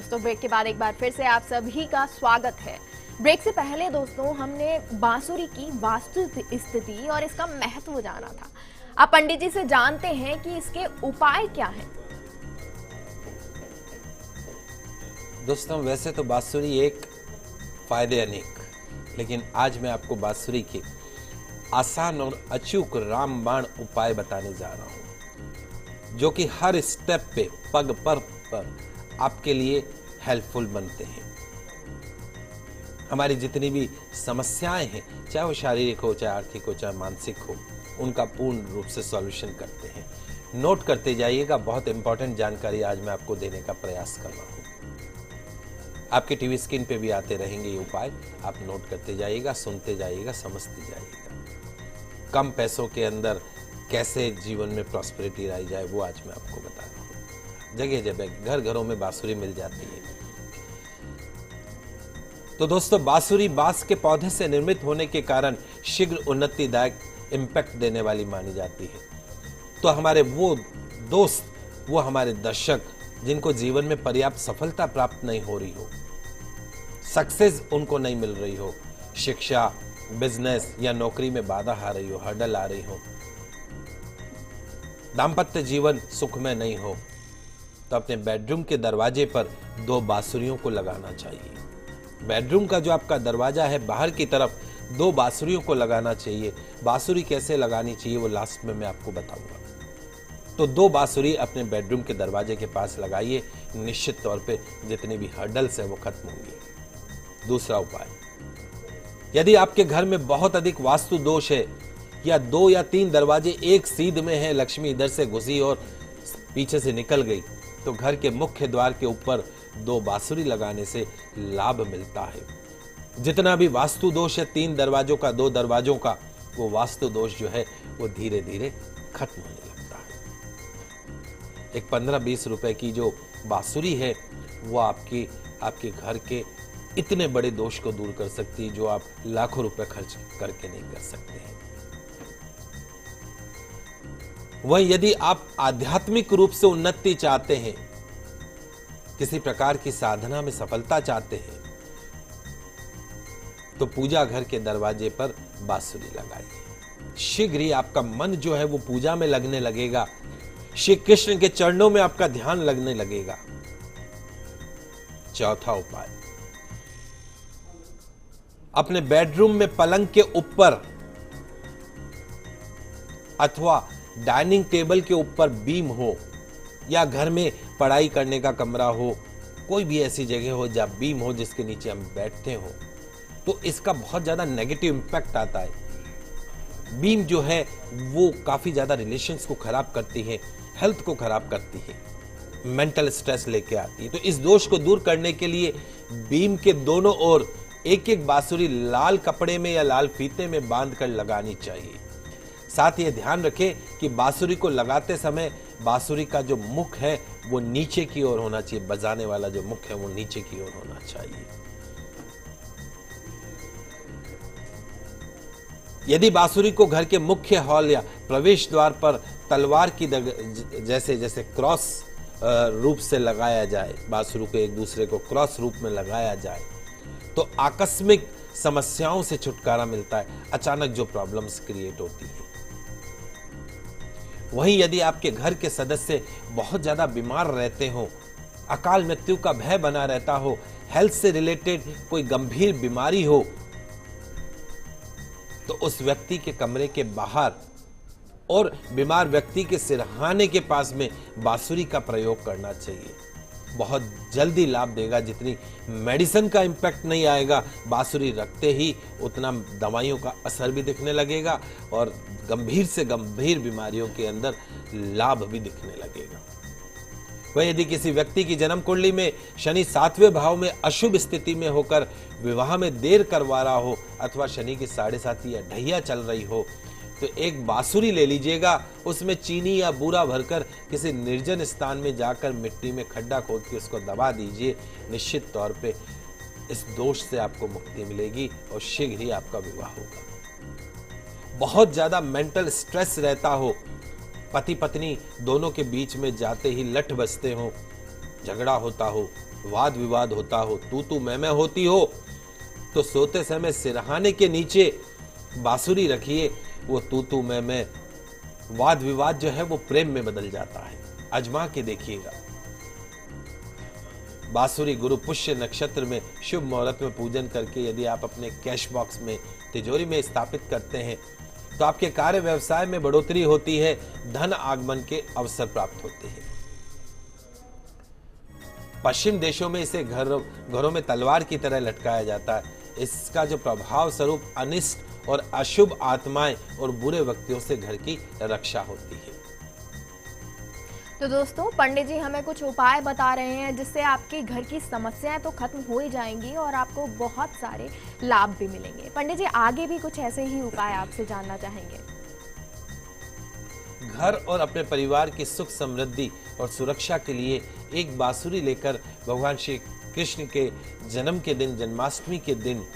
दोस्तों, ब्रेक के बाद एक बार फिर से आप सभी का स्वागत है। ब्रेक से पहले दोस्तों हमने बांसुरी की वास्तु स्थिति और इसका महत्व जाना था। आप पंडित जी से जानते हैं कि इसके उपाय क्या हैं। दोस्तों, वैसे तो बांसुरी एक फायदे अनेक, लेकिन आज मैं आपको बांसुरी के आसान और अचूक रामबाण उपाय बताने जा रहा हूं, जो कि हर स्टेप पे पग पर आपके लिए हेल्पफुल बनते हैं। हमारी जितनी भी समस्याएं हैं, चाहे वो शारीरिक हो, चाहे आर्थिक हो, चाहे मानसिक हो, उनका पूर्ण रूप से सॉल्यूशन करते हैं। नोट करते जाइएगा, बहुत इंपॉर्टेंट जानकारी आज मैं आपको देने का प्रयास कर रहा हूं। आपके टीवी स्क्रीन पे भी आते रहेंगे ये उपाय, आप नोट करते जाइएगा, सुनते जाइएगा, समझते जाइएगा। कम पैसों के अंदर कैसे जीवन में प्रॉस्पेरिटी लाई जाए, वो आज मैं आपको बता रहा हूँ। जगह जगह घर घरों में बांसुरी मिल जाती है। तो दोस्तों, बांसुरी बांस के पौधे से निर्मित होने के कारण शीघ्र उन्नतिदायक इम्पैक्ट देने वाली मानी जाती है। तो हमारे वो दोस्त, वो हमारे दर्शक जिनको जीवन में पर्याप्त सफलता प्राप्त नहीं हो रही हो, सक्सेस उनको नहीं मिल रही हो, शिक्षा, बिजनेस या नौकरी में बाधा आ रही हो, हर्डल आ रही हो, दाम्पत्य जीवन सुख में नहीं हो, तो अपने बेडरूम के दरवाजे पर 2 बांसुरियों को लगाना चाहिए। बेडरूम का जो आपका दरवाजा है, बाहर की तरफ 2 बांसुरियों को लगाना चाहिए। बांसुरी कैसे लगानी चाहिए वो लास्ट में मैं आपको बताऊंगा। तो 2 बांसुरी अपने बेडरूम के दरवाजे के पास लगाइए, निश्चित तौर पे जितनी भी हर्डल्स है वो खत्म होंगी। दूसरा उपाय, यदि आपके घर में बहुत अधिक वास्तु दोष है या 2 या 3 दरवाजे एक सीध में है, लक्ष्मी इधर से घुसी और पीछे से निकल गई, तो घर के मुख्य द्वार के ऊपर 2 बांसुरी लगाने से लाभ मिलता है। जितना भी वास्तु दोष है 3 दरवाजों का, 2 दरवाजों का, वो वास्तु दोष जो है वो धीरे धीरे खत्म होने लगता है। एक 15-20 रुपए की जो बांसुरी है वो आपके घर के इतने बड़े दोष को दूर कर सकती है, जो आप लाखों रुपए खर्च करके नहीं कर सकते हैं। वहीं यदि आप आध्यात्मिक रूप से उन्नति चाहते हैं, किसी प्रकार की साधना में सफलता चाहते हैं, तो पूजा घर के दरवाजे पर बांसुरी लगाइए। शीघ्र ही आपका मन जो है वो पूजा में लगने लगेगा, श्री कृष्ण के चरणों में आपका ध्यान लगने लगेगा। चौथा उपाय, अपने बेडरूम में पलंग के ऊपर अथवा डाइनिंग टेबल के ऊपर बीम हो, या घर में पढ़ाई करने का कमरा हो, कोई भी ऐसी जगह हो जहां बीम हो जिसके नीचे हम बैठते हो, तो इसका बहुत ज्यादा नेगेटिव इंपैक्ट आता है। बीम जो है वो काफी ज्यादा रिलेशंस को खराब करती है, हेल्थ को खराब करती है, मेंटल स्ट्रेस लेके आती है। तो इस दोष को दूर करने के लिए बीम के दोनों ओर एक बांसुरी लाल कपड़े में या लाल फीते में बांध कर लगानी चाहिए। साथ ही ध्यान रखें कि बांसुरी को लगाते समय बांसुरी का जो मुख है वो नीचे की ओर होना चाहिए, बजाने वाला जो मुख है वो नीचे की ओर होना चाहिए। यदि बांसुरी को घर के मुख्य हॉल या प्रवेश द्वार पर तलवार की जैसे क्रॉस रूप से लगाया जाए, बांसुरी को एक दूसरे को क्रॉस रूप में लगाया जाए, तो आकस्मिक समस्याओं से छुटकारा मिलता है, अचानक जो प्रॉब्लम्स क्रिएट होती है। वहीं यदि आपके घर के सदस्य बहुत ज्यादा बीमार रहते हो, अकाल मृत्यु का भय बना रहता हो, हेल्थ से रिलेटेड कोई गंभीर बीमारी हो, तो उस व्यक्ति के कमरे के बाहर और बीमार व्यक्ति के सिरहाने के पास में बांसुरी का प्रयोग करना चाहिए। बहुत जल्दी लाभ देगा। जितनी मेडिसिन का इंपैक्ट नहीं आएगा, बांसुरी रखते ही उतना दवाइयों का असर भी दिखने लगेगा और गंभीर से गंभीर बीमारियों के अंदर लाभ भी दिखने लगेगा। वह यदि किसी व्यक्ति की जन्म कुंडली में शनि 7वें भाव में अशुभ स्थिति में होकर विवाह में देर करवा रहा हो, अथवा शनि की 7.5 या ढैया चल रही हो, तो एक बांसुरी ले लीजिएगा, उसमें चीनी या बूरा भरकर किसी निर्जन स्थान में जाकर मिट्टी में खड्डा खोद के उसको दबा दीजिए। निश्चित तौर पे इस दोष से आपको मुक्ति मिलेगी और शीघ्र ही आपका विवाह होगा। बहुत ज्यादा मेंटल स्ट्रेस रहता हो, पति पत्नी दोनों के बीच में जाते ही लठ बजते हो, झगड़ा होता हो, वाद विवाद होता हो, तू मैं होती हो, तो सोते समय सिरहाने के नीचे बांसुरी रखिए। वो तू मैं वाद विवाद जो है वो प्रेम में बदल जाता है। आजमा के देखिएगा। बांसुरी गुरु पुष्य नक्षत्र में शुभ मुहूर्त में पूजन करके यदि आप अपने कैश बॉक्स में, तिजोरी में स्थापित करते हैं तो आपके कार्य व्यवसाय में बढ़ोतरी होती है, धन आगमन के अवसर प्राप्त होते हैं। पश्चिम देशों में इसे घरों में तलवार की तरह लटकाया जाता है। इसका जो प्रभाव स्वरूप अनिष्ट और अशुभ आत्माएं और बुरे व्यक्तियों से घर की रक्षा होती है। तो दोस्तों, पंडित जी हमें कुछ उपाय बता रहे हैं जिससे आपकी घर की समस्याएं तो खत्म हो ही जाएंगी और आपको बहुत सारे लाभ भी मिलेंगे। पंडित जी आगे भी कुछ ऐसे ही उपाय आपसे जानना चाहेंगे। घर और अपने परिवार की सुख समृद्धि और सुरक्षा के लिए एक बांसुरी लेकर भगवान श्री कृष्ण के जन्म के दिन, जन्माष्टमी के दिन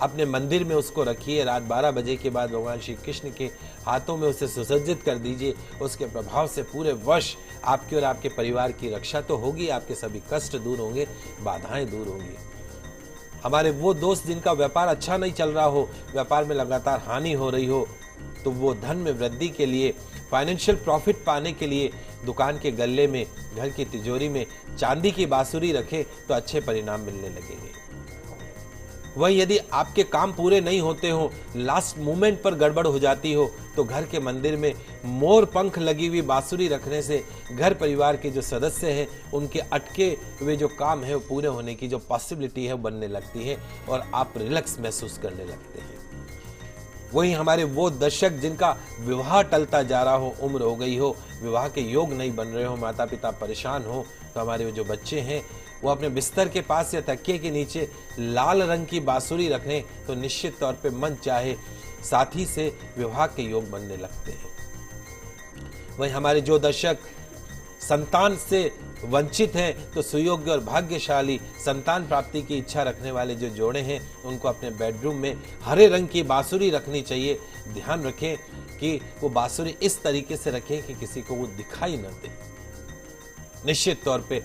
अपने मंदिर में उसको रखिए। रात 12 बजे के बाद भगवान श्री कृष्ण के हाथों में उसे सुसज्जित कर दीजिए। उसके प्रभाव से पूरे वर्ष आपके और आपके परिवार की रक्षा तो होगी, आपके सभी कष्ट दूर होंगे, बाधाएं दूर होंगी। हमारे वो दोस्त जिनका व्यापार अच्छा नहीं चल रहा हो, व्यापार में लगातार हानि हो रही हो, तो वो धन में वृद्धि के लिए, फाइनेंशियल प्रॉफिट पाने के लिए दुकान के गल्ले में, घर की तिजोरी में चांदी की बांसुरी रखें तो अच्छे परिणाम मिलने लगेंगे। वहीं यदि आपके काम पूरे नहीं होते हो, लास्ट मोमेंट पर गड़बड़ हो जाती हो, तो घर के मंदिर में मोर पंख लगी हुई बांसुरी रखने से घर परिवार के जो सदस्य हैं उनके अटके हुए जो काम है वो पूरे होने की जो पॉसिबिलिटी है वो बनने लगती है और आप रिलैक्स महसूस करने लगते हैं। वहीं हमारे वो दर्शक जिनका विवाह टलता जा रहा हो, उम्र हो गई हो, विवाह के योग नहीं बन रहे हो, माता पिता परेशान हो, तो हमारे जो बच्चे हैं वो अपने बिस्तर के पास या तकिए के नीचे लाल रंग की बांसुरी रखें तो निश्चित तौर पे मन चाहे साथी से विवाह के योग बनने लगते हैं। वहीं हमारे जो दर्शक संतान से वंचित हैं तो सुयोग्य और भाग्यशाली संतान प्राप्ति की इच्छा रखने वाले जो जोड़े हैं उनको अपने बेडरूम में हरे रंग की बांसुरी रखनी चाहिए। ध्यान रखें कि वो बांसुरी इस तरीके से रखें कि किसी को वो दिखाई न दे। निश्चित तौर पे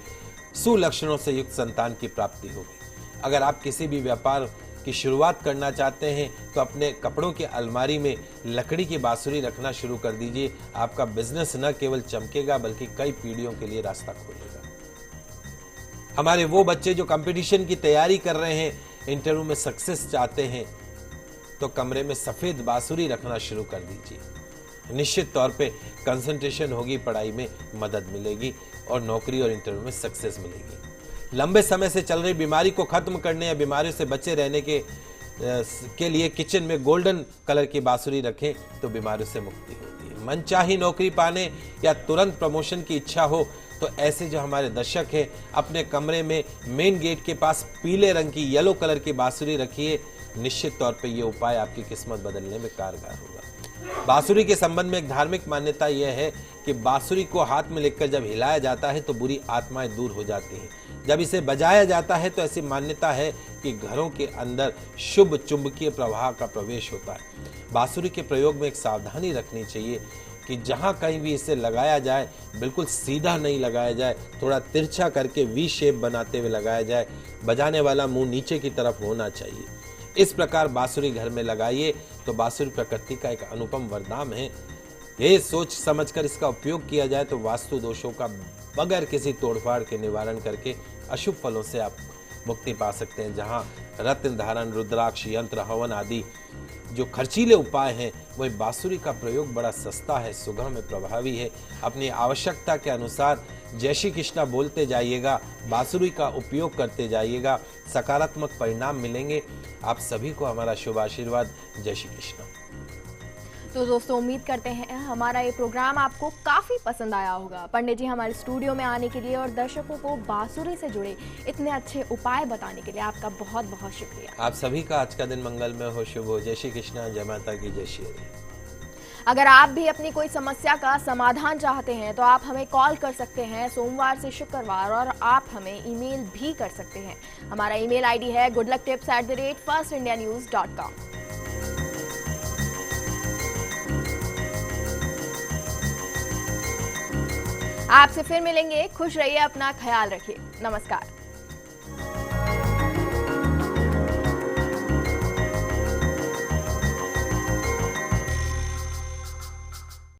सुलक्षणों से युक्त संतान की प्राप्ति होगी। अगर आप किसी भी व्यापार की शुरुआत करना चाहते हैं तो अपने कपड़ों की अलमारी में लकड़ी की बांसुरी रखना शुरू कर दीजिए। आपका बिजनेस न केवल चमकेगा बल्कि कई पीढ़ियों के लिए रास्ता खोलेगा। हमारे वो बच्चे जो कंपटीशन की तैयारी कर रहे हैं, इंटरव्यू में सक्सेस चाहते हैं, तो कमरे में सफेद बांसुरी रखना शुरू कर दीजिए। निश्चित तौर पे कंसंट्रेशन होगी, पढ़ाई में मदद मिलेगी और नौकरी और इंटरव्यू में सक्सेस मिलेगी। लंबे समय से चल रही बीमारी को खत्म करने या बीमारियों से बचे रहने के लिए किचन में गोल्डन कलर की बांसुरी रखें तो बीमारियों से मुक्ति होती है। मनचाही नौकरी पाने या तुरंत प्रमोशन की इच्छा हो तो ऐसे जो हमारे दर्शक हैं अपने कमरे में मेन गेट के पास पीले रंग की, येलो कलर की बांसुरी रखिए। निश्चित तौर पे ये उपाय आपकी किस्मत बदलने में कारगर होगा। बांसुरी के संबंध में एक धार्मिक मान्यता यह है कि बांसुरी को हाथ में लेकर जब हिलाया जाता है तो बुरी आत्माएं दूर हो जाती हैं। जब इसे बजाया जाता है तो ऐसी मान्यता है कि घरों के अंदर शुभ चुंबकीय प्रवाह का प्रवेश होता है। बांसुरी के प्रयोग में एक सावधानी रखनी चाहिए कि जहां कहीं भी इसे लगाया जाए बिल्कुल सीधा नहीं लगाया जाए, थोड़ा तिरछा करके वी शेप बनाते हुए लगाया जाए। बजाने वाला मुंह नीचे की तरफ होना चाहिए। इस प्रकार बांसुरी घर में लगाइए तो बांसुरी प्रकृति का एक अनुपम वरदान है। ये सोच समझकर इसका उपयोग किया जाए तो वास्तु दोषों का बगैर किसी तोड़फाड़ के निवारण करके अशुभ फलों से आप मुक्ति पा सकते हैं। जहां रत्न धारण, रुद्राक्ष, यंत्र, हवन आदि जो खर्चीले उपाय हैं, वही बांसुरी का प्रयोग बड़ा सस्ता है, सुगम है, प्रभावी है। अपनी आवश्यकता के अनुसार जय श्री कृष्णा बोलते जाइएगा, बांसुरी का उपयोग करते जाइएगा, सकारात्मक परिणाम मिलेंगे। आप सभी को हमारा शुभ आशीर्वाद। जय श्री कृष्णा। तो दोस्तों, उम्मीद करते हैं हमारा ये प्रोग्राम आपको काफ़ी पसंद आया होगा। पंडित जी हमारे स्टूडियो में आने के लिए और दर्शकों को बांसुरी से जुड़े इतने अच्छे उपाय बताने के लिए आपका बहुत बहुत शुक्रिया। आप सभी का आज का दिन मंगलमय हो, शुभ हो। जय श्री कृष्णा। जय माता की जय श्री हरि। अगर आप भी अपनी कोई समस्या का समाधान चाहते हैं तो आप हमें कॉल कर सकते हैं सोमवार से शुक्रवार, और आप हमें ईमेल भी कर सकते हैं। हमारा ईमेल आईडी है goodlucktips@firstindianews.com। आपसे फिर मिलेंगे, खुश रहिए, अपना ख्याल रखिए, नमस्कार।